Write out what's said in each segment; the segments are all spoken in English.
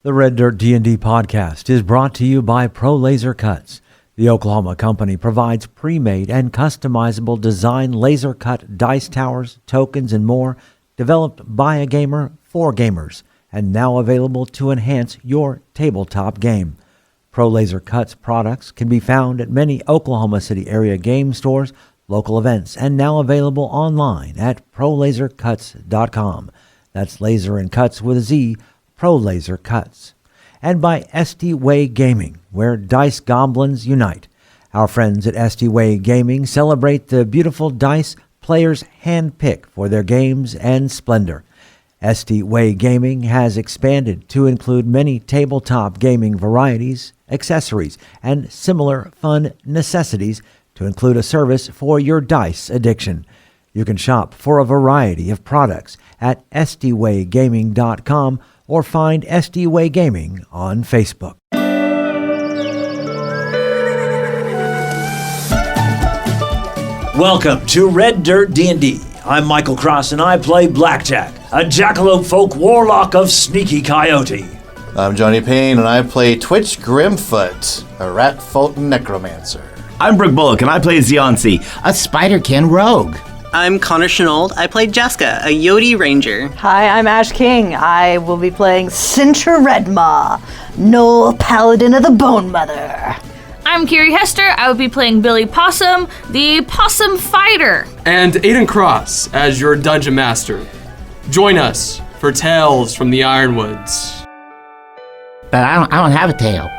The Red Dirt DnD podcast is brought to you by Pro Laser Cuts. The Oklahoma company provides pre-made and customizable design laser cut dice towers, tokens, and more, developed by a gamer for gamers, and now available to enhance your tabletop game. Pro Laser Cuts products can be found at many Oklahoma City area game stores, local events, and now available online at prolasercuts.com. That's laser and cuts with a Z, Pro Laser Cuts. And by SD Way Gaming, where dice goblins unite. Our friends at SD Way Gaming celebrate the beautiful dice players handpick for their games and splendor. SD Way Gaming has expanded to include many tabletop gaming varieties, accessories, and similar fun necessities to include a service for your dice addiction. You can shop for a variety of products at sdwaygaming.com or find SD Way Gaming on Facebook. Welcome to Red Dirt D&D. I'm Michael Cross and I play Blackjack, a jackalope folk warlock of Sneaky Coyote. I'm Johnny Payne and I play Twitch Grimfoot, a rat folk necromancer. I'm Brooke Bullock and I play Zionsi, a spiderkin rogue. I'm Connor Shenold. I play Jaska, a Yote ranger. Hi, I'm Ash King. I will be playing Cintra Redmaw, Knoll Paladin of the Bone Mother. I'm Kiri Hester. I will be playing Billy Possum, the Possum Fighter. And Aiden Cross as your Dungeon Master. Join us for Tales from the Ironwoods. But I don't have a tail.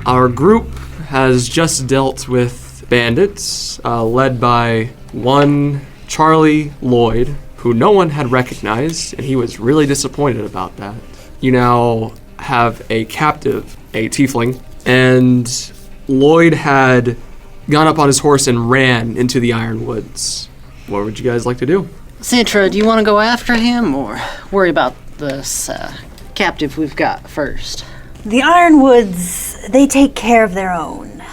Our group has just dealt with bandits, led by one Charlie Lloyd, who no one had recognized, and he was really disappointed about that. You now have a captive, a tiefling, and Lloyd had gone up on his horse and ran into the Ironwoods. What would you guys like to do? Cintra, do you want to go after him or worry about this captive we've got first? The Ironwoods, they take care of their own.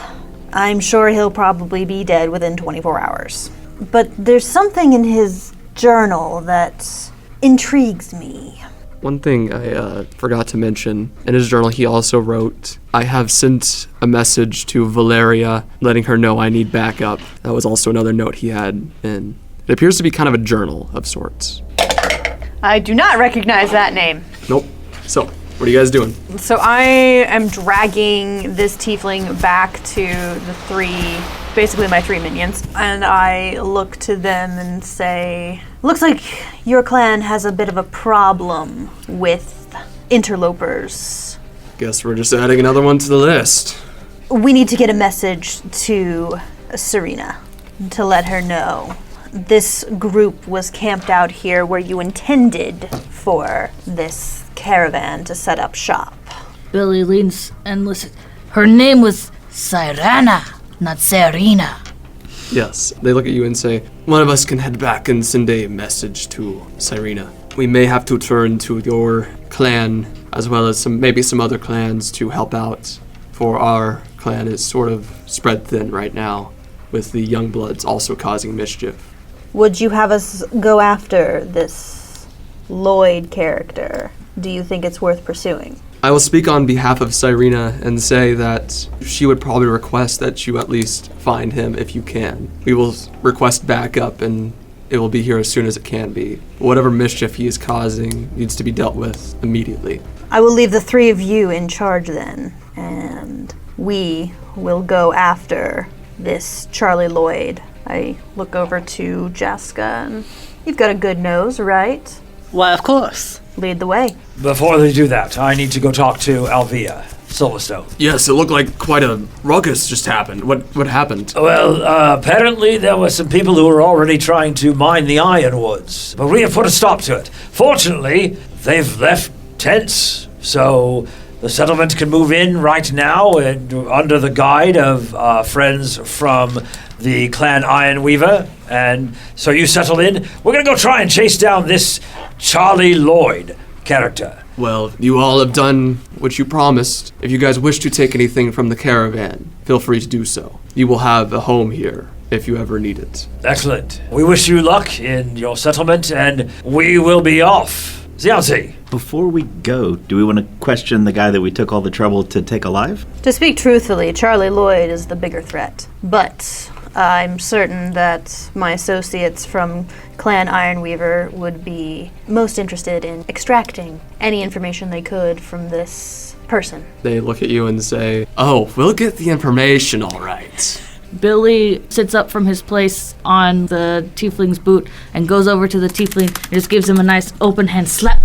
I'm sure he'll probably be dead within 24 hours. But there's something in his journal that intrigues me. One thing I forgot to mention, in his journal he also wrote, I have sent a message to Valeria letting her know I need backup. That was also another note he had, and it appears to be kind of a journal of sorts. I do not recognize that name. Nope. So, what are you guys doing? So I am dragging this tiefling back to the basically my three minions, and I look to them and say, Looks like your clan has a bit of a problem with interlopers. Guess we're just adding another one to the list. We need to get a message to Serena to let her know this group was camped out here where you intended for this caravan to set up shop. Billy leans and listens. Her name was Sirena, not Serena. Yes, they look at you and say, one of us can head back and send a message to Sirena. We may have to turn to your clan as well as maybe some other clans to help out, for our clan is sort of spread thin right now, with the young bloods also causing mischief. Would you have us go after this Lloyd character? Do you think it's worth pursuing? I will speak on behalf of Sirena and say that she would probably request that you at least find him if you can. We will request backup and it will be here as soon as it can be. Whatever mischief he is causing needs to be dealt with immediately. I will leave the three of you in charge then, and we will go after this Charlie Lloyd. I look over to Jaska, and you've got a good nose, right? Why, of course. Lead the way. Before they do that, I need to go talk to Alvia, Silverstone. Yes, it looked like quite a ruckus just happened. What happened? Well, apparently there were some people who were already trying to mine the Ironwoods, but we have put a stop to it. Fortunately, they've left tents, so the settlement can move in right now and under the guide of friends from the clan Ironweaver. And so you settle in. We're going to go try and chase down this Charlie Lloyd character. Well, you all have done what you promised. If you guys wish to take anything from the caravan, feel free to do so. You will have a home here. if you ever need it. Excellent. We wish you luck in your settlement, and we will be off. Zianzi. Before we go, do we want to question the guy that we took all the trouble to take alive? To speak truthfully, Charlie Lloyd is the bigger threat. But I'm certain that my associates from Clan Ironweaver would be most interested in extracting any information they could from this person. They look at you and say, "Oh, we'll get the information all right." Billy sits up from his place on the tiefling's boot and goes over to the tiefling and just gives him a nice open hand slap.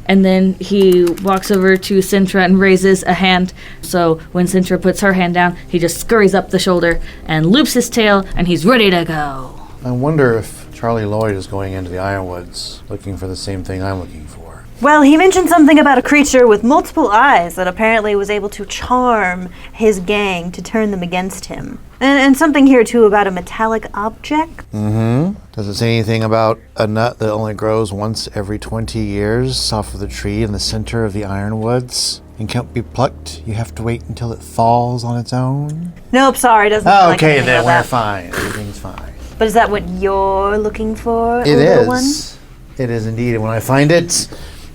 And then he walks over to Sintra and raises a hand. So when Sintra puts her hand down, he just scurries up the shoulder and loops his tail, and he's ready to go. I wonder if Charlie Lloyd is going into the Ironwoods looking for the same thing I'm looking for. Well, he mentioned something about a creature with multiple eyes that apparently was able to charm his gang to turn them against him. And something here, too, about a metallic object. Mm-hmm. Does it say anything about a nut that only grows once every 20 years off of the tree in the center of the Ironwoods and can't be plucked? You have to wait until it falls on its own? Nope, sorry, doesn't Oh, like okay, anything then about we're that. fine. Everything's fine. But is that what you're looking for, It little one? is. It is indeed. And when I find it,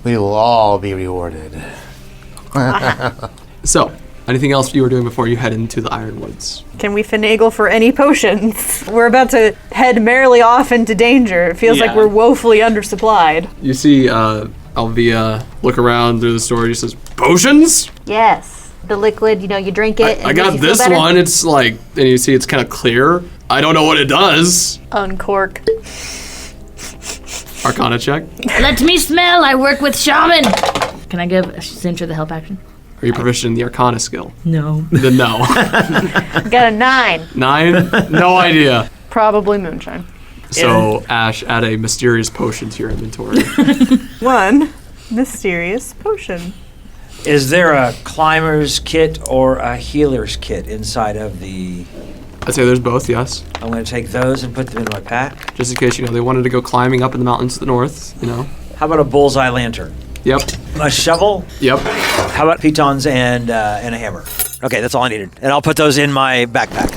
we will all be rewarded. So, anything else you were doing before you head into the Ironwoods? Can we finagle for any potions? We're about to head merrily off into danger. It feels like Yeah. we're woefully undersupplied. You see Alvia look around through the store. He says, "Potions? Yes. The liquid, you drink it. I and got makes you feel this better. one. It's like," and you see it's kind of clear. I don't know what it does. Uncork. Arcana check. Let me smell. I work with shaman. Can I give Sintra the help action? Are you proficient in the Arcana skill? No. Then no. Got a 9. 9? No idea. Probably moonshine. So, Ash, add a mysterious potion to your inventory. 1 mysterious potion. Is there a climber's kit or a healer's kit inside of the... I'd say there's both, yes. I'm going to take those and put them in my pack. Just in case, they wanted to go climbing up in the mountains to the north, How about a bullseye lantern? Yep. A shovel? Yep. How about pitons and a hammer? Okay, that's all I needed. And I'll put those in my backpack.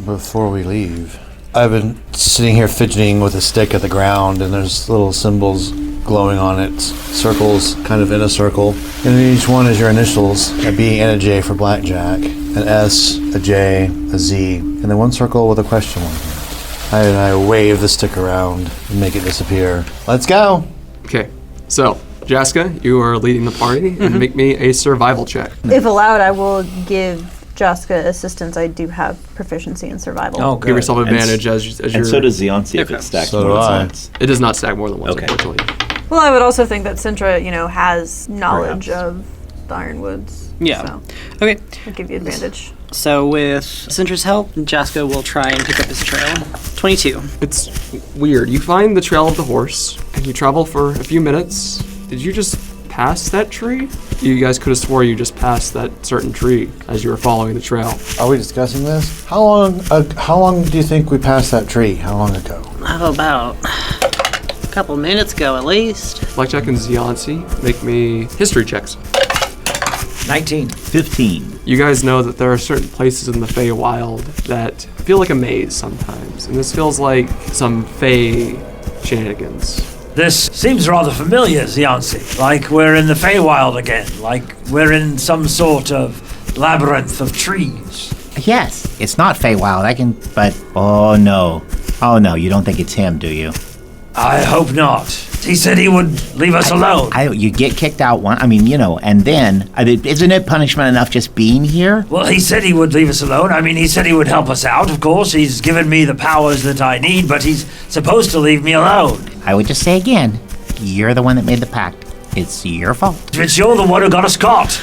Before we leave, I've been sitting here fidgeting with a stick at the ground, and there's little symbols glowing on it, circles kind of in a circle. And each one is your initials, a B and a J for blackjack, an S, a J, a Z, and then one circle with a question mark. I wave the stick around and make it disappear. Let's go! Okay. So, Jaska, you are leading the party, and make me a survival check. If allowed, I will give Jaska assistance. I do have proficiency in survival. Oh, good. Give yourself advantage as you're... And so does Zianci if it stacks So more do than I. once. It does not stack more than once, Okay. unfortunately. Well, I would also think that Sintra, has knowledge of the Ironwoods. Yeah. So Okay. I'll give you advantage. So with Sintra's help, Jaska will try and pick up his trail. 22. It's weird. You find the trail of the horse, and you travel for a few minutes. Did you just pass that tree? You guys could have swore you just passed that certain tree as you were following the trail. Are we discussing this? How long do you think we passed that tree? How long ago? How about a couple minutes ago at least? Blackjack and Zianci, make me history checks. 19. 15. You guys know that there are certain places in the Feywild that feel like a maze sometimes, and this feels like some Fey shenanigans. This seems rather familiar, Zianci. Like we're in the Feywild again. Like we're in some sort of labyrinth of trees. Yes, it's not Feywild. But oh no, you don't think it's him, do you? I hope not. He said he would leave us alone. You get kicked out and then isn't it punishment enough just being here? Well, he said he would leave us alone. He said he would help us out, of course. He's given me the powers that I need, but he's supposed to leave me alone. I would just say again, you're the one that made the pact. It's your fault. But you're the one who got us caught.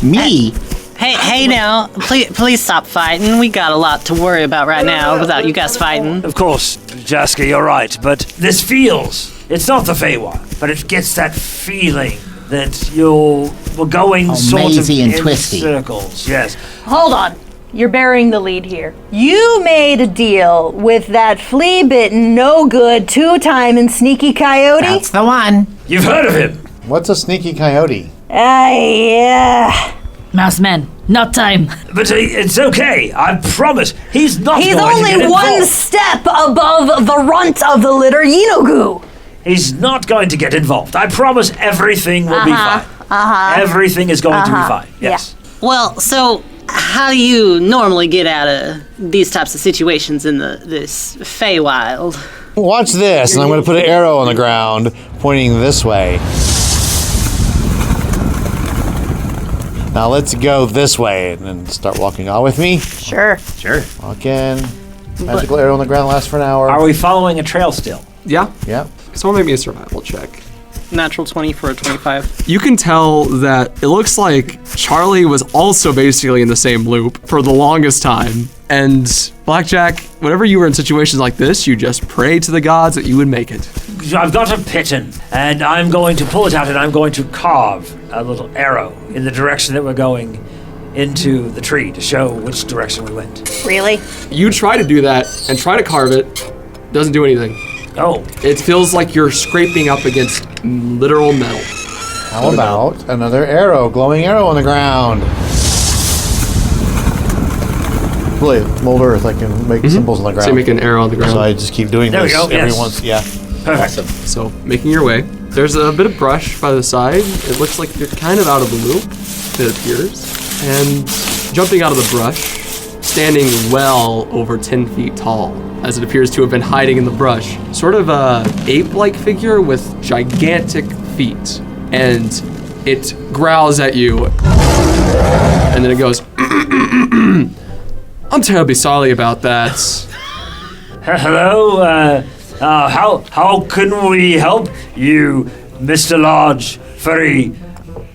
Me? Hey now, please stop fighting. We got a lot to worry about right now without you guys fighting. Of course, Jaska, you're right, but this feels... It's not the Feywild, but it gets that feeling that we're going sort of mazy and in twisty. circles. Yes. Hold on. You're burying the lead here. You made a deal with that flea-bitten, no-good, 2-time sneaky coyote? That's the one. You've heard of him. What's a sneaky coyote? Yeah. Mouse men. Not time. But it's okay. I promise. He's not He's going to only get one involved. step above the runt of the litter, Yinogu. He's not going to get involved. I promise everything will be fine. Everything is going to be fine. Yes. Well, so how do you normally get out of these types of situations in this Feywild? Watch this, and I'm going to put an arrow on the ground pointing this way. Now let's go this way and then start walking on with me. Sure. Walk in. Magical arrow on the ground lasts for an hour. Are we following a trail still? Yeah. Yep. Someone make me a survival check. Natural 20 for a 25. You can tell that it looks like Charlie was also basically in the same loop for the longest time. And Blackjack, whenever you were in situations like this, you just pray to the gods that you would make it. I've got a piton, and I'm going to pull it out, and I'm going to carve a little arrow in the direction that we're going into the tree to show which direction we went. Really? You try to do that and try to carve it, doesn't do anything. Oh, It feels like you're scraping up against literal metal. How about another arrow, glowing arrow on the ground? Really, mold earth, I can make symbols on the ground. So you make an arrow on the ground. So I just keep doing There we this go, every yes. once. Yeah. perfect. So, making your way. There's a bit of brush by the side. It looks like you're kind of out of the loop, it appears. And jumping out of the brush, standing well over 10 feet tall, as it appears to have been hiding in the brush. Sort of a ape-like figure with gigantic feet. And it growls at you. And then it goes, I'm terribly sorry about that. Hello, how can we help you, Mr. Large, furry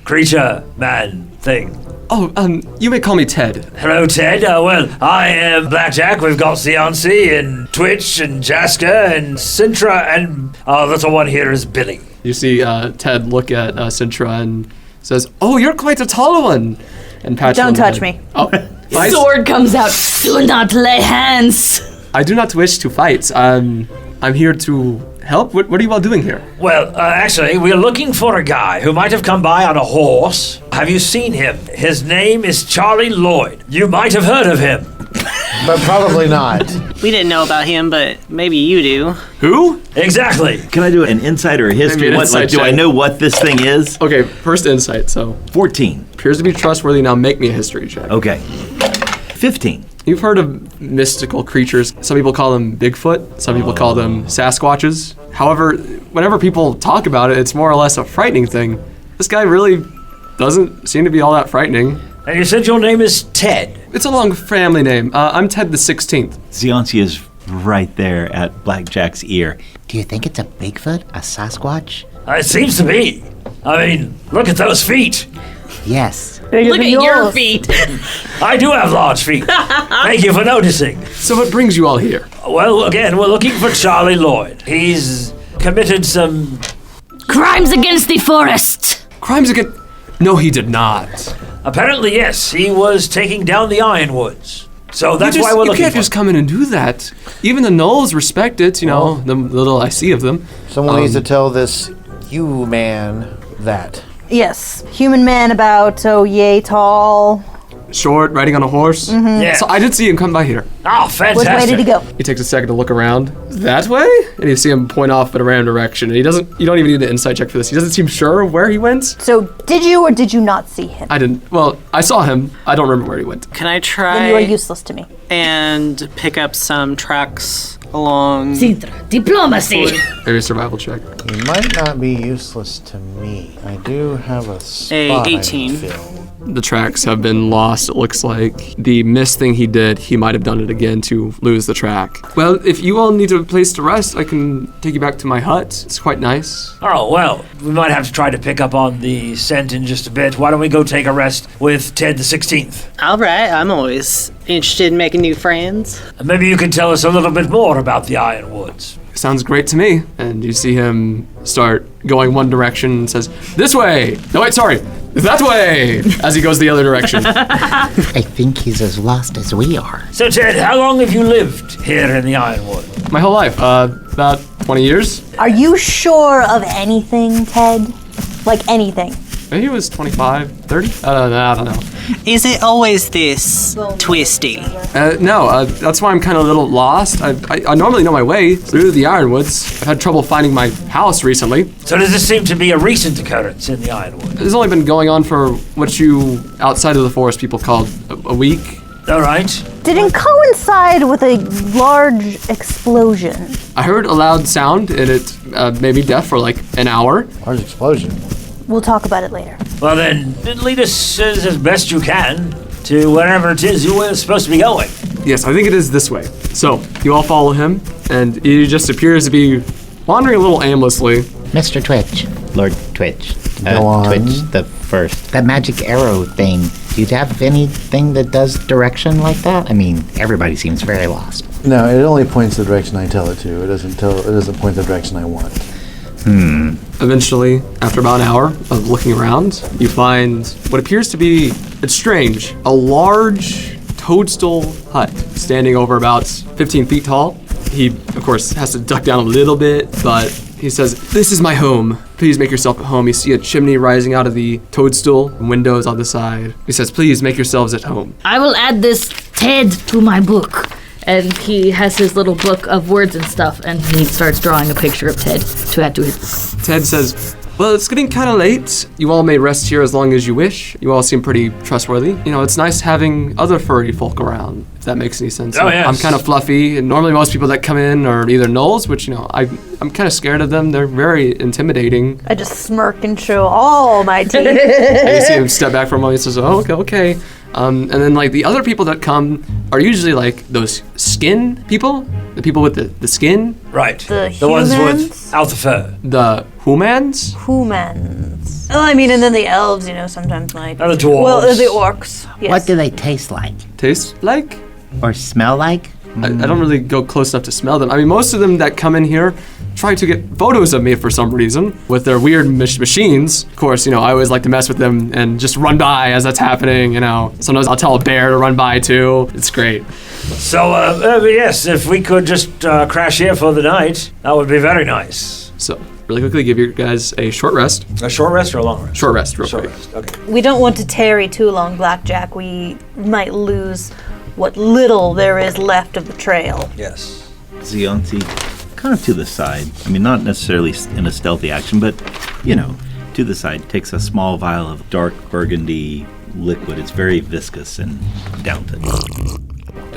creature man thing? Oh, you may call me Ted. Hello, Ted. Well, I am Blackjack. We've got Seancy and Twitch and Jaska and Sintra, and our little one here is Billy. You see Ted look at Sintra and says, "Oh, you're quite a tall one." And pats you on Don't the touch head. me. Oh, fight? Sword comes out. Do not lay hands. I do not wish to fight. I'm here to help. What are you all doing here? Well, actually, we're looking for a guy who might have come by on a horse. Have you seen him? His name is Charlie Lloyd. You might have heard of him. But probably not. We didn't know about him, but maybe you do. Who? Exactly. Can I do an insight or a history? an What, insight like, do I check. know what this thing is? Okay, first insight. So 14. appears to be trustworthy. Now make me a history check. Okay. 15. You've heard of mystical creatures. Some people call them Bigfoot. Some people call them Sasquatches. However, whenever people talk about it, it's more or less a frightening thing. This guy really doesn't seem to be all that frightening. And you said your name is Ted. It's a long family name. I'm Ted the 16th. Xionci is right there at Blackjack's ear. Do you think it's a Bigfoot? A Sasquatch? It seems to be. I mean, look at those feet. Yes. Look at your feet. I do have large feet. Thank you for noticing. So what brings you all here? Well, again, we're looking for Charlie Lloyd. He's committed some... Crimes against the forest. Crimes against... No, he did not. Apparently, yes, he was taking down the Ironwoods. So that's why we're You looking can't for just come in and do that. Even the Knolls respect it, you know, the little I see of them. Someone needs to tell this you man that. Yes, human man about, yay tall. Short, riding on a horse. Yeah. So I did see him come by here. Oh, Which fantastic. way did he go? He takes a second to look around. That way? And you see him point off in a random direction. And you don't even need an insight check for this. He doesn't seem sure of where he went. So, did you or did you not see him? I didn't. Well, I saw him. I don't remember where he went. Can I Then you are try useless to me. and pick up some tracks along? Sintra, diplomacy. Maybe a survival check. You might not be useless to me. I do have a spot I need 18. filled. The tracks have been lost, it looks like. The missed thing he did, he might have done it again to lose the track. Well, if you all need a place to rest, I can take you back to my hut. It's quite nice. Oh, well, we might have to try to pick up on the scent in just a bit. Why don't we go take a rest with Ted the 16th? All right, I'm always interested in making new friends. And maybe you can tell us a little bit more about the Ironwoods. Sounds great to me. And you see him start going one direction and says, "This way!" No, wait, sorry. "That way!" As he goes the other direction. I think he's as lost as we are. So, Ted, how long have you lived here in the Ironwood? My whole life, about 20 years. Are you sure of anything, Ted? Like anything? Maybe he was 25, 30? I don't know. Is it always this twisty? No, that's why I'm kind of a little lost. I normally know my way through the Ironwoods. I've had trouble finding my house recently. So does this seem to be a recent occurrence in the Ironwood? It's only been going on for what you, outside of the forest, people call a week. All right. Did it coincide with a large explosion? I heard a loud sound, and it made me deaf for like an hour. Large explosion. We'll talk about it later. Well then, lead us as best you can to wherever it is you were supposed to be going. Yes, I think it is this way. So, you all follow him, and he just appears to be wandering a little aimlessly. Mr. Twitch, Lord Twitch. Go on. Twitch the first. That magic arrow thing. Do you have anything that does direction like that? I mean, everybody seems very lost. No, it only points the direction I tell it to. It doesn't point the direction I want. Eventually, after about an hour of looking around, you find what appears to be, it's strange, a large toadstool hut standing over about 15 feet tall. He, of course, has to duck down a little bit, but he says, "This is my home. Please make yourself at home." You see a chimney rising out of the toadstool, windows on the side. He says, "Please make yourselves at home." I will add this Ted to my book. And he has his little book of words and stuff, and he starts drawing a picture of Ted to add to his book. Ted says, "Well, it's getting kind of late. You all may rest here as long as you wish. You all seem pretty trustworthy. You know, it's nice having other furry folk around, if that makes any sense. Oh, yes. I'm kind of fluffy, and normally most people that come in are either gnolls, which, you know, I'm kind of scared of them. They're very intimidating." I just smirk and show all my teeth. And you see him step back for a moment and says, "Oh, okay." And then, like, the other people that come are usually, like, those skin people. The people with the skin. Right. The ones humans? without the fur. The humans. Humans. Oh, I mean, and then the elves, you know, sometimes like. And the dwarves. Well, the orcs. Yes. What do they taste like? Taste like? Or smell like? I don't really go close enough to smell them. I mean, most of them that come in here try to get photos of me for some reason with their weird machines. Of course, you know, I always like to mess with them and just run by as that's happening, you know. Sometimes I'll tell a bear to run by too. It's great. So, yes, if we could just crash here for the night, that would be very nice. So, really quickly, give you guys a short rest. A short rest or a long rest? Short rest, real Short quick. rest, okay. We don't want to tarry too long, Blackjack. We might lose what little there is left of the trail. Yes. Zionti, kind of to the side. I mean, not necessarily in a stealthy action, but, you know, to the side, takes a small vial of dark burgundy liquid. It's very viscous and downs it.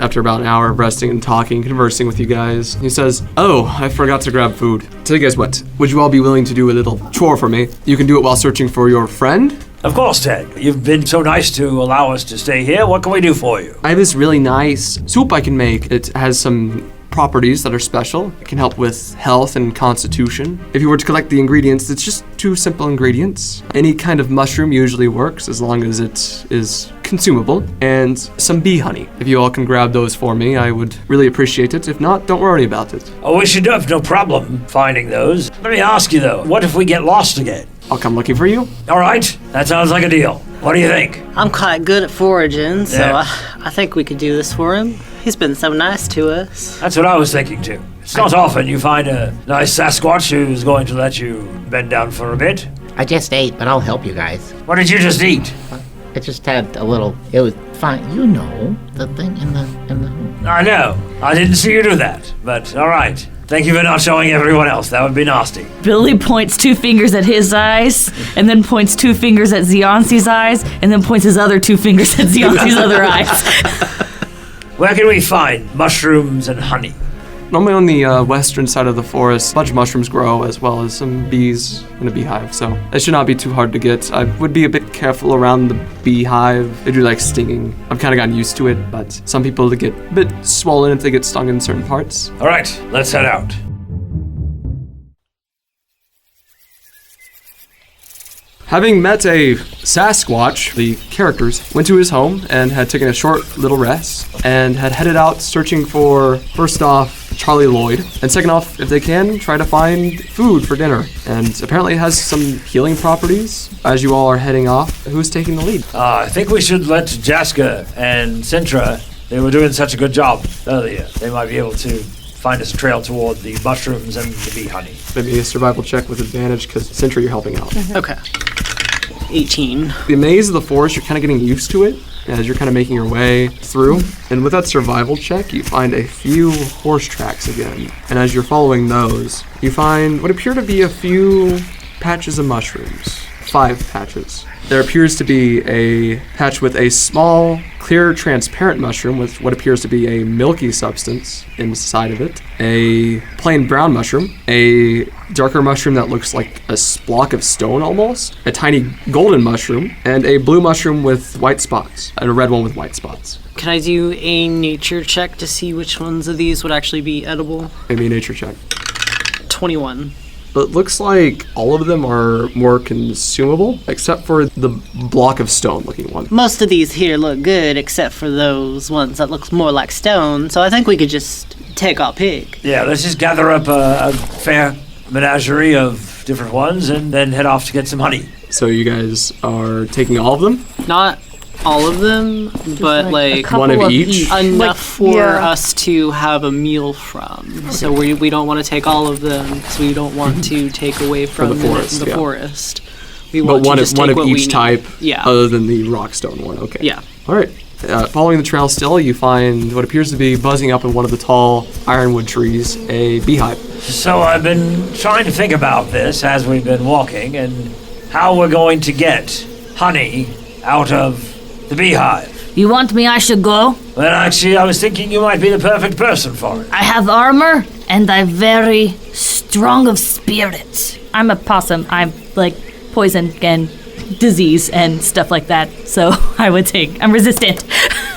After about an hour of resting and talking, conversing with you guys, he says, "Oh, I forgot to grab food. Tell you guys what, would you all be willing to do a little chore for me? You can do it while searching for your friend." Of course, Ted. You've been so nice to allow us to stay here. What can we do for you? I have this really nice soup I can make. It has some properties that are special. It can help with health and constitution. If you were to collect the ingredients, it's just 2 simple ingredients. Any kind of mushroom usually works as long as it is consumable, and some bee honey. If you all can grab those for me, I would really appreciate it. If not, don't worry about it. Oh, we should have no problem finding those. Let me ask you, though, what if we get lost again? I'll come looking for you. All right, that sounds like a deal. What do you think? I'm quite good at foraging, so Yeah. I think we could do this for him. He's been so nice to us. That's what I was thinking, too. It's not often you find a nice Sasquatch who's going to let you bend down for a bit. I just ate, but I'll help you guys. What did you just eat? I just had a little. It was fine. You know the thing in the. I know. I didn't see you do that, but all right. Thank you for not showing everyone else. That would be nasty. Billy points 2 fingers at his eyes, and then points 2 fingers at Zionsi's eyes, and then points his other 2 fingers at Zionsi's other eyes. Where can we find mushrooms and honey? Normally on the western side of the forest, a bunch of mushrooms grow as well as some bees in a beehive, so it should not be too hard to get. I would be a bit careful around the beehive. They do like stinging. I've kind of gotten used to it, but some people get a bit swollen if they get stung in certain parts. All right, let's head out. Having met a Sasquatch, the characters went to his home and had taken a short little rest and had headed out searching for, first off, Charlie Lloyd, and second off, if they can, try to find food for dinner. And apparently it has some healing properties. As you all are heading off, who's taking the lead? I think we should let Jaska and Sintra, they were doing such a good job earlier. They might be able to find us a trail toward the mushrooms and the bee honey. Maybe a survival check with advantage, because Sentry, you're helping out. Okay. 18. The maze of the forest, you're kind of getting used to it as you're kind of making your way through. And with that survival check, you find a few horse tracks again. And as you're following those, you find what appear to be a few patches of mushrooms. 5 patches. There appears to be a patch with a small, clear, transparent mushroom with what appears to be a milky substance inside of it. A plain brown mushroom. A darker mushroom that looks like a block of stone almost. A tiny golden mushroom. And a blue mushroom with white spots. And a red one with white spots. Can I do a nature check to see which ones of these would actually be edible? Maybe a nature check. 21. But it looks like all of them are more consumable, except for the block of stone looking one. Most of these here look good, except for those ones that look more like stone, so I think we could just take our pick. Yeah, let's just gather up a fair menagerie of different ones and then head off to get some honey. So you guys are taking all of them? Not all of them, but like one of each? enough for us to have a meal from. So we don't want to take all of them, because we don't want to take away from the forest. We want but one to of just one take of what we each need. type, Yeah. other than the rockstone one. Okay. Yeah. All right. Following the trail still, you find what appears to be buzzing up in one of the tall ironwood trees, a beehive. So I've been trying to think about this as we've been walking and how we're going to get honey out of the beehive. You want me I should go? Well, actually, I was thinking you might be the perfect person for it. I have armor, and I'm very strong of spirit. I'm a possum. I'm like poison and disease and stuff like that, so I'm resistant.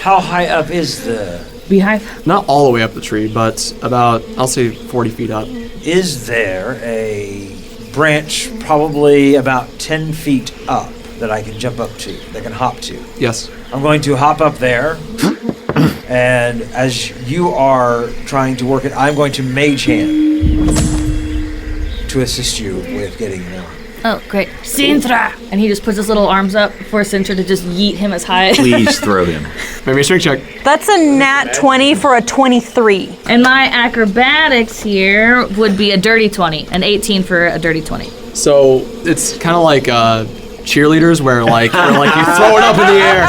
How high up is the beehive? Not all the way up the tree, but about, I'll say 40 feet up. Is there a branch probably about 10 feet up that I can jump up to, that can hop to? Yes. I'm going to hop up there, and as you are trying to work it, I'm going to mage hand to assist you with getting it on. Oh, great. Sintra! And he just puts his little arms up for Sintra to just yeet him as high. Please throw him. Maybe a strength check. That's a nat 20 for a 23. And my acrobatics here would be a dirty 20, an 18 for a dirty 20. So it's kind of like cheerleaders where like you throw it up in the air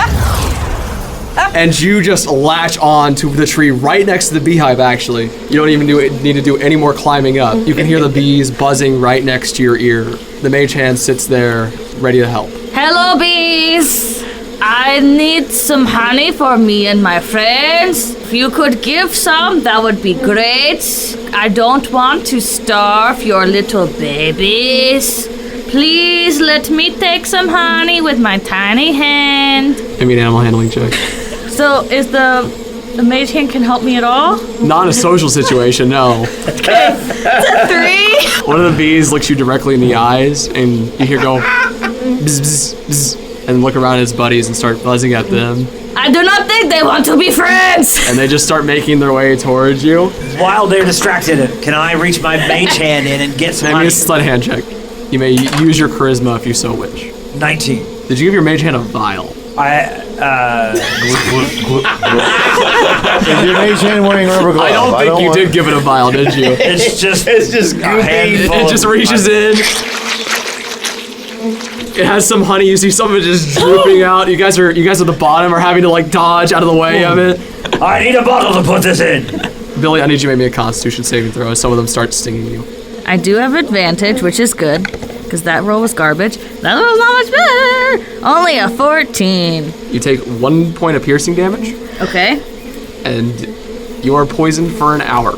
and you just latch on to the tree right next to the beehive. Actually, you don't even need to do any more climbing up. You can hear the bees buzzing right next to your ear. The mage hand sits there ready to help. Hello, bees! I need some honey for me and my friends. If you could give some, that would be great. I don't want to starve your little babies. Please let me take some honey with my tiny hand. I mean, animal handling check. So, is the mage hand can help me at all? Not in a social situation, no. Okay, it's a 3. One of the bees looks you directly in the eyes, and you hear go bzz, bzz, bzz, and look around at his buddies and start buzzing at them. I do not think they want to be friends. And they just start making their way towards you. While they're distracted, can I reach my mage hand in and get some Maybe honey? a sleight of hand check. You may use your charisma if you so wish. 19. Did you give your mage hand a vial? Is your mage hand wearing rubber gloves? I don't think you did give it a vial, did you? It's just It just reaches in. It has some honey. You see some of it just drooping out. You guys at the bottom are having to like dodge out of the way of it. I need a bottle to put this in. Billy, I need you to make me a Constitution saving throw as some of them start stinging you. I do have advantage, which is good, because that roll was garbage. That roll's not much better. Only a 14. You take 1 point of piercing damage, Okay. and you are poisoned for an hour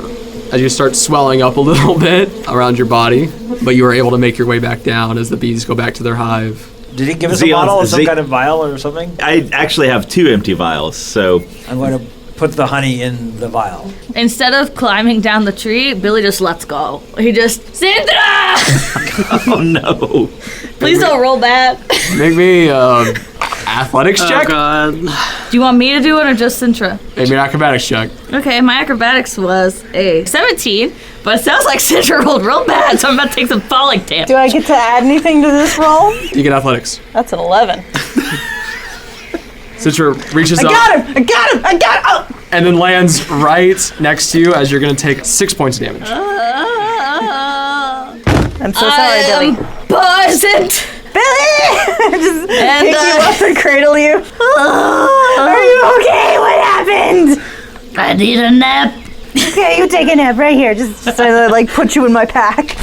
as you start swelling up a little bit around your body, but you are able to make your way back down as the bees go back to their hive. Did he give us a bottle or some kind of vial or something? I actually have 2 empty vials, so I'm going to put the honey in the vial. Instead of climbing down the tree, Billy just lets go. He just, Sintra! oh no. Please don't roll that. Make me athletics check. Oh god. Do you want me to do it or just Sintra? Make me an acrobatics check. Okay, my acrobatics was a 17, but it sounds like Sintra rolled real bad, so I'm about to take some falling damage. Do I get to add anything to this roll? You get athletics. That's an 11. Citra reaches up. I got him! Oh! And then lands right next to you as you're going to take 6 points of damage. I'm so sorry, Billy. Poisoned! Just pick you up and cradle you. Are you okay? What happened? I need a nap. Okay, you take a nap right here. Just put you in my pack.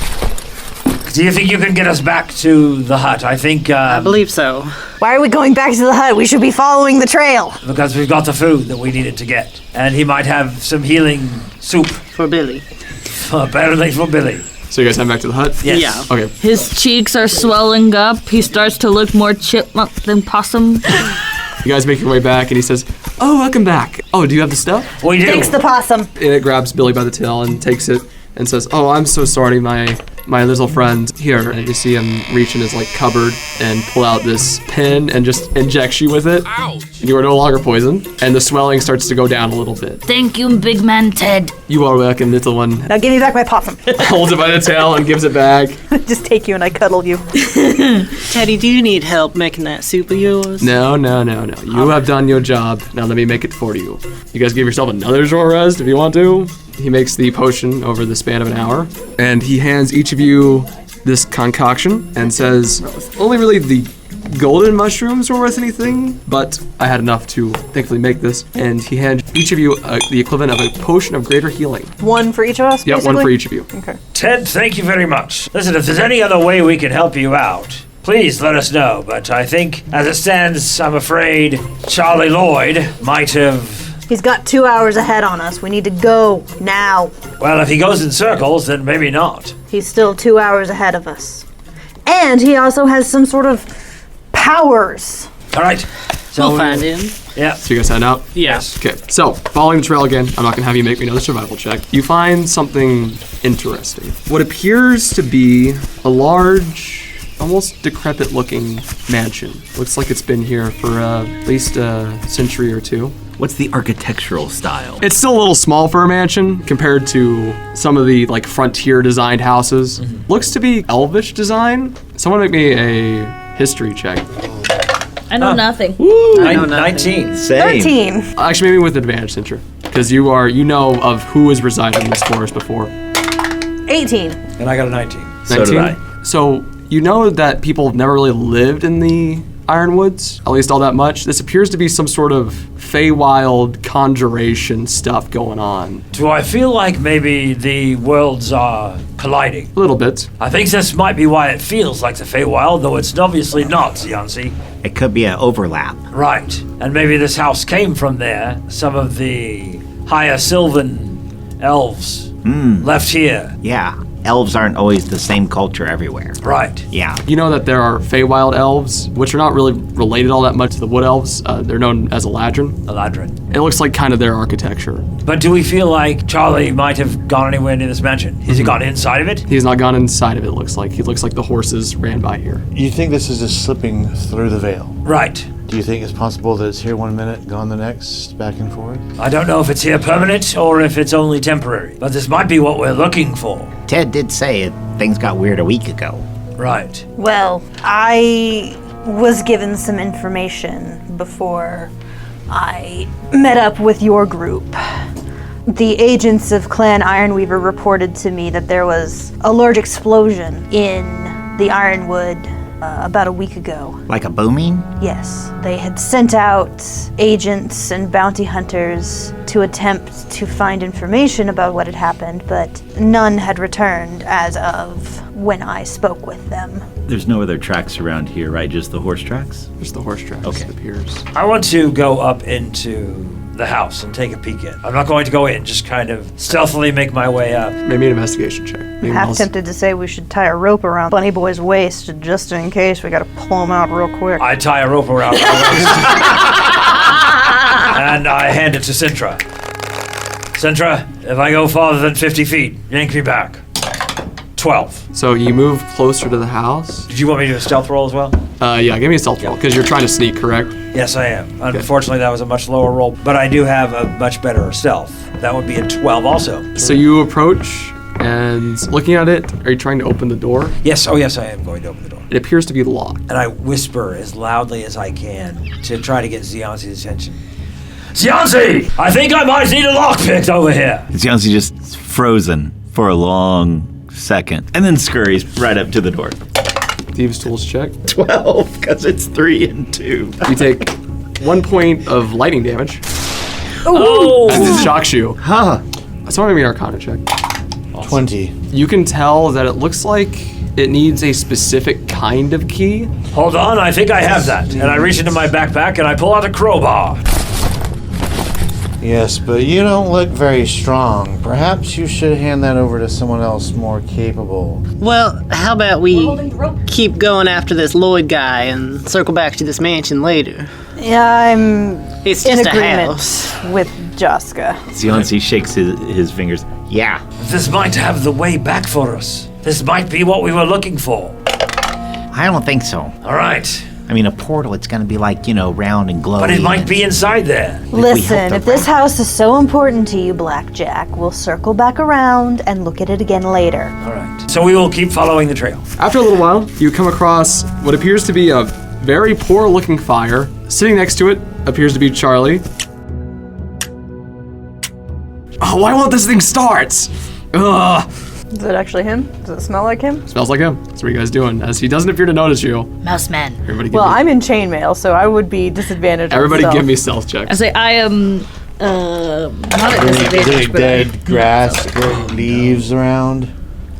Do you think you can get us back to the hut? I think, I believe so. Why are we going back to the hut? We should be following the trail. because we've got the food that we needed to get. And he might have some healing soup. For Billy. Apparently for Billy. So you guys head back to the hut? Yes. Yeah. Okay. His cheeks are swelling up. He starts to look more chipmunk than possum. You guys make your way back, and he says, "Oh, welcome back. Oh, do you have the stuff?" We do. Thanks, the possum. And it grabs Billy by the tail and takes it and says, "Oh, I'm so sorry, my little friend here." And you see him reach in his cupboard and pull out this pin and just injects you with it. Ouch. You are no longer poisoned, and the swelling starts to go down a little bit. Thank you, big man Ted. You are welcome, little one. Now give me back my possum. Holds it by the tail and gives it back. Just take you and I cuddle you. Teddy, do you need help making that soup of yours? No. You have done your job. Now let me make it for you. You guys give yourself another short rest if you want to. He makes the potion over the span of an hour, and he hands each of you this concoction and says, only really the golden mushrooms were worth anything, but I had enough to thankfully make this. And he hands each of you the equivalent of a potion of greater healing. One for each of us, Yep, basically? one for each of you. Okay. Ted, thank you very much. Listen, if there's any other way we can help you out, please let us know. But I think, as it stands, I'm afraid Charlie Lloyd might have... He's got 2 hours ahead on us. We need to go now. Well, if he goes in circles, then maybe not. He's still 2 hours ahead of us. And he also has some sort of powers. All right. So We'll find him. Yeah. So you guys head out? Yes. Okay, so following the trail again, I'm not gonna have you make me another survival check. You find something interesting. What appears to be a large, almost decrepit looking mansion. Looks like it's been here for at least a century or two. What's the architectural style? It's still a little small for a mansion compared to some of the frontier designed houses. Looks to be elvish design. Someone make me a history check. I know nothing. I know nothing. 19. Same. 13. Actually, maybe with advantage, Cintra, because you know of who has resided in this forest before. 18. And I got a 19. So did 19? So you know that people have never really lived in the Ironwoods, at least all that much. This appears to be some sort of Feywild conjuration stuff going on. Do I feel like maybe the worlds are colliding? A little bit. I think this might be why it feels like the Feywild, though it's obviously not, Yancy. It could be an overlap. Right. And maybe this house came from there. Some of the higher Sylvan elves left here. Yeah. Elves aren't always the same culture everywhere. Right. Yeah. You know that there are Feywild elves, which are not really related all that much to the Wood Elves. They're known as Eladrin. Eladrin. It looks like kind of their architecture. But do we feel like Charlie might have gone anywhere near this mansion? Has he gone inside of it? He's not gone inside of it, looks like. He looks like the horses ran by here. You think this is just slipping through the veil? Right. Do you think it's possible that it's here 1 minute, gone the next, back and forth? I don't know if it's here permanent or if it's only temporary, but this might be what we're looking for. Ted did say things got weird a week ago. Right. Well, I was given some information before I met up with your group. The agents of Clan Ironweaver reported to me that there was a large explosion in the Ironwood about a week ago. Like a booming? Yes. They had sent out agents and bounty hunters to attempt to find information about what had happened, but none had returned as of when I spoke with them. There's no other tracks around here, right? Just the horse tracks? Just the horse tracks, Okay. it appears. I want to go up into the house and take a peek in. I'm not going to go in, just kind of stealthily make my way up. Maybe an investigation check. Maybe Half I'll- tempted to say we should tie a rope around Bunny Boy's waist just in case we gotta pull him out real quick. I tie a rope around my waist. And I hand it to Sintra. Sintra, if I go farther than 50 feet, yank me back. 12. So you move closer to the house. Did you want me to do a stealth roll as well? Yeah, give me a stealth roll, because you're trying to sneak, correct? Yes, I am. Unfortunately, that was a much lower roll, but I do have a much better stealth. That would be a 12 also. So you approach, and looking at it, are you trying to open the door? Yes, oh yes, I am going to open the door. It appears to be locked. And I whisper as loudly as I can to try to get Zianzi's attention. Zianzi! I think I might need a lockpick over here! Zianzi just frozen for a long second and then scurries right up to the door. Thieves' Tools check. 12, because it's 3 and 2. You take 1 point of lightning damage. Oh! As it shocks you. Huh. Someone make me an Arcana check. 20. You can tell that it looks like it needs a specific kind of key. Hold on, I think I have that. And I reach into my backpack and I pull out a crowbar. Yes, but you don't look very strong. Perhaps you should hand that over to someone else more capable. Well, how about we keep going after this Lloyd guy and circle back to this mansion later? Yeah, I'm It's in just a agreement house. with Jaska. Sionsi shakes his fingers. Yeah. This might have the way back for us. This might be what we were looking for. I don't think so. All right. I mean, a portal, it's going to be like, round and glowy. But it might be inside there. Listen, if this house is so important to you, Blackjack, we'll circle back around and look at it again later. All right. So we will keep following the trail. After a little while, you come across what appears to be a very poor-looking fire. Sitting next to it appears to be Charlie. Oh, why won't this thing start? Ugh. Is it actually him? Does it smell like him? Smells like him. That's what you guys doing. As he doesn't appear to notice you. Mouse man. Everybody give Well, me, I'm in chainmail, so I would be disadvantaged. everybody on give me stealth. stealth I checks. say I am not at Is disadvantage, there but dead grass or leaves around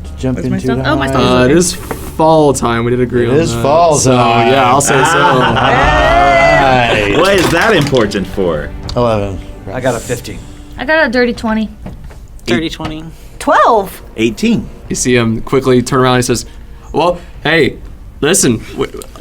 to jump Where's my into? stealth? Oh, my to stealth. hide? It is fall time. We did agree on It that. is fall So, time. yeah, I'll say Right. What is that important for? 11. I got a 15. I got a dirty 20. 30-20. 12! 18. You see him quickly turn around and he says, well, hey, listen,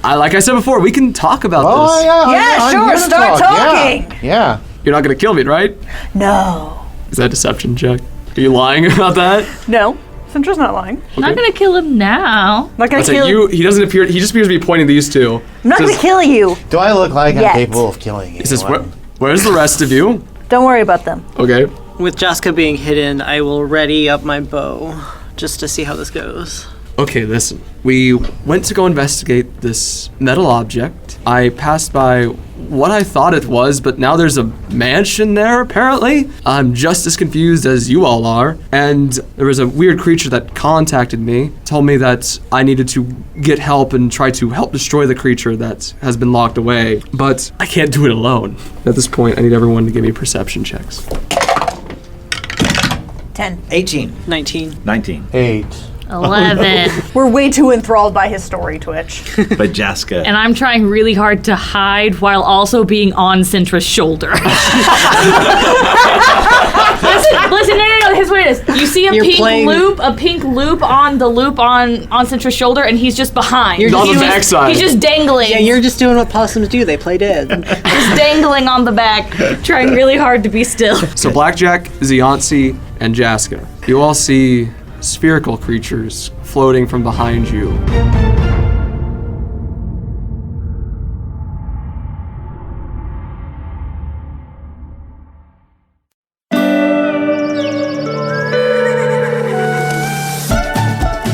like I said before, we can talk about Oh, this. yeah. Yeah, I'm sure, here to start talk. talking. Yeah. You're not going to kill me, right? No. Is that a deception check? Are you lying about that? No, Cintra's not lying. I'm not gonna kill him now. Not gonna I said kill you. He doesn't appear. He just appears to be pointing these two. I'm not Says- gonna kill you. Do I look like Yet. I'm capable of killing you? He says, "Where's the rest of you?" Don't worry about them. Okay. With Jaska being hidden, I will ready up my bow just to see how this goes. Okay, listen. We went to go investigate this metal object. I passed by what I thought it was, but now there's a mansion there, apparently. I'm just as confused as you all are. And there was a weird creature that contacted me, told me that I needed to get help and try to help destroy the creature that has been locked away. But I can't do it alone. At this point, I need everyone to give me perception checks. 10. 18. 19. 19. 8. 11. We're way too enthralled by his story, Twitch. But Jaska. And I'm trying really hard to hide while also being on Cintra's shoulder. listen, no. Here's what it is. You see a You're pink playing- loop on Cintra's shoulder, and he's just behind. You're On just- the backside. He's just dangling. Yeah, you're just doing what possums do. They play dead. just dangling on the back, trying really hard to be still. So Blackjack, Sionsi, and Jaska, you all see spherical creatures floating from behind you.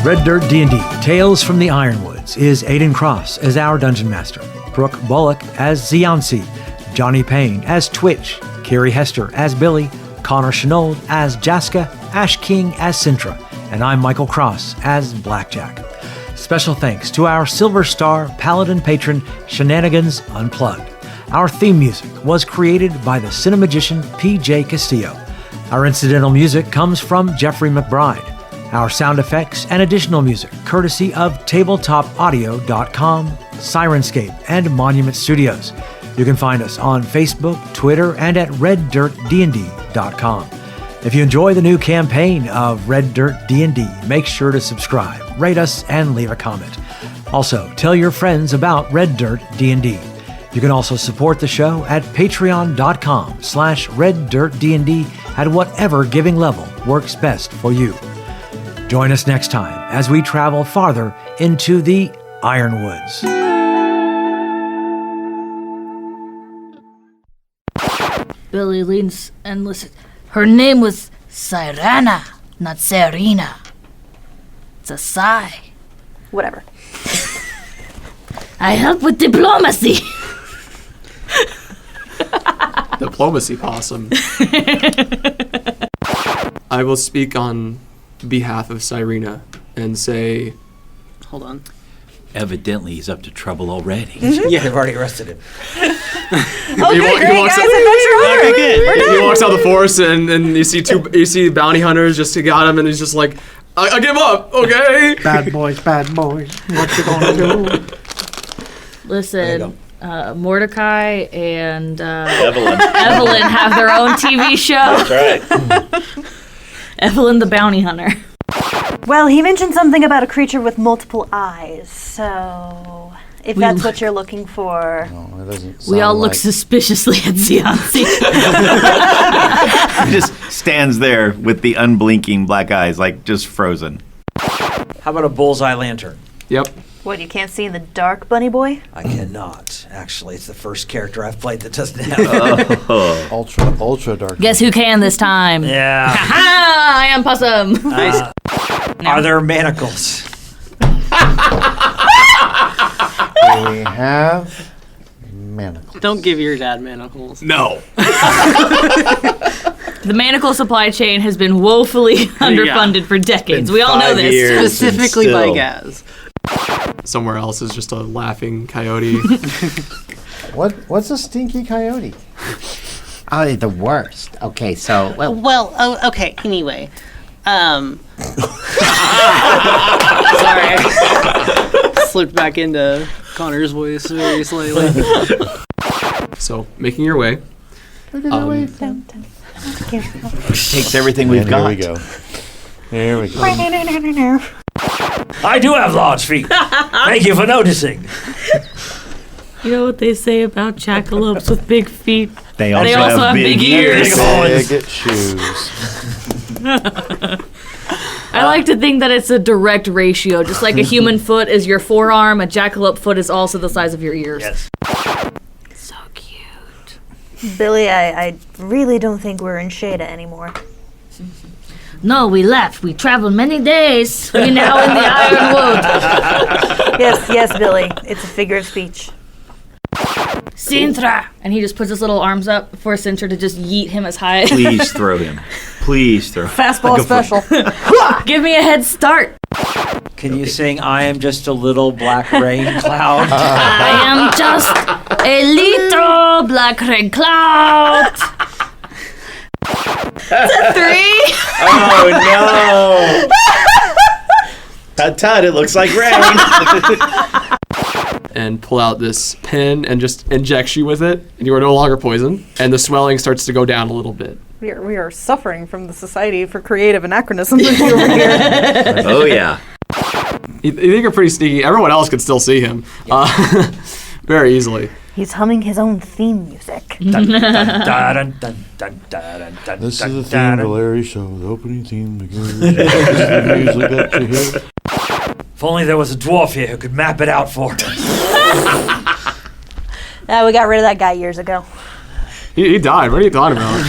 Red Dirt D&D Tales from the Ironwoods is Aiden Cross as our Dungeon Master, Brooke Bullock as Sionsi, Johnny Payne as Twitch, Carrie Hester as Billy, Connor Shenold as Jaska, Ash King as Sintra, and I'm Michael Cross as Blackjack. Special thanks to our Silver Star Paladin patron Shenanigans Unplugged. Our theme music was created by the cinemagician PJ Castillo. Our incidental music comes from Jeffrey McBride. Our sound effects and additional music courtesy of tabletopaudio.com, Syrinscape and Monument Studios. You can find us on Facebook, Twitter, and at reddirtdnd.com. If you enjoy the new campaign of Red Dirt D&D, make sure to subscribe, rate us, and leave a comment. Also, tell your friends about Red Dirt D&D. You can also support the show at patreon.com/reddirtdnd at whatever giving level works best for you. Join us next time as we travel farther into the Ironwoods. Billy leans and listens. Her name was Sirena, not Serena. It's a sigh. Whatever. I help with diplomacy. Diplomacy possum. I will speak on behalf of Sirena and say, Hold on. Evidently, he's up to trouble already. Yeah, they've already arrested him. Okay, great, guys, adventure over. He walks out of the forest, and you see bounty hunters just got him, and he's just like, I give up, okay? Bad boys, what you gonna do? Listen, Mordecai and Evelyn. Evelyn have their own TV show. That's right. Evelyn the Bounty Hunter. Well, he mentioned something about a creature with multiple eyes, so if that's what you're looking for. No, it doesn't We all sound look like- suspiciously at Zianzi. He just stands there with the unblinking black eyes, like just frozen. How about a bullseye lantern? Yep. What, you can't see in the dark, bunny boy? I cannot. Actually, it's the first character I've played that doesn't have. ultra dark. Guess who can this time? Yeah. Ha! I am Possum. Are there manacles? We have manacles. Don't give your dad manacles. No. The manacle supply chain has been woefully underfunded for decades. We all know 5 this. years. Specifically by Still. Gaz. Somewhere else is just a laughing coyote. What's a stinky coyote? Oh, the worst. Okay, so Well, okay, anyway. Sorry. Slipped back into Connor's voice very slightly. So, making your way. Takes everything we've got. There we go. I do have large feet. Thank you for noticing. You know what they say about jackalopes with big feet? They also, have big ears. Big shoes. I like to think that it's a direct ratio. Just like a human foot is your forearm, a jackalope foot is also the size of your ears. Yes. So cute. Billy, I really don't think we're in Shada anymore. No, we left. We traveled many days. We're now in the Ironwood. Yes, Billy. It's a figure of speech. Sintra! And he just puts his little arms up for Sintra to just yeet him as high. Please throw him. Please throw him. Fastball special. Give me a head start. Can you sing I am just a little black rain cloud? I am just a little black rain cloud. It's a 3. Oh no! Tut, it looks like rain. And pull out this pin and just injects you with it, and you are no longer poisoned, and the swelling starts to go down a little bit. We are suffering from the Society for Creative Anachronisms over here. Oh yeah. You think you're pretty sneaky. Everyone else can still see him very easily. He's humming his own theme music. This is the theme of Larry's show, the opening theme. The music that you hear. If only there was a dwarf here who could map it out for us. We got rid of that guy years ago. He died. What are you talking about?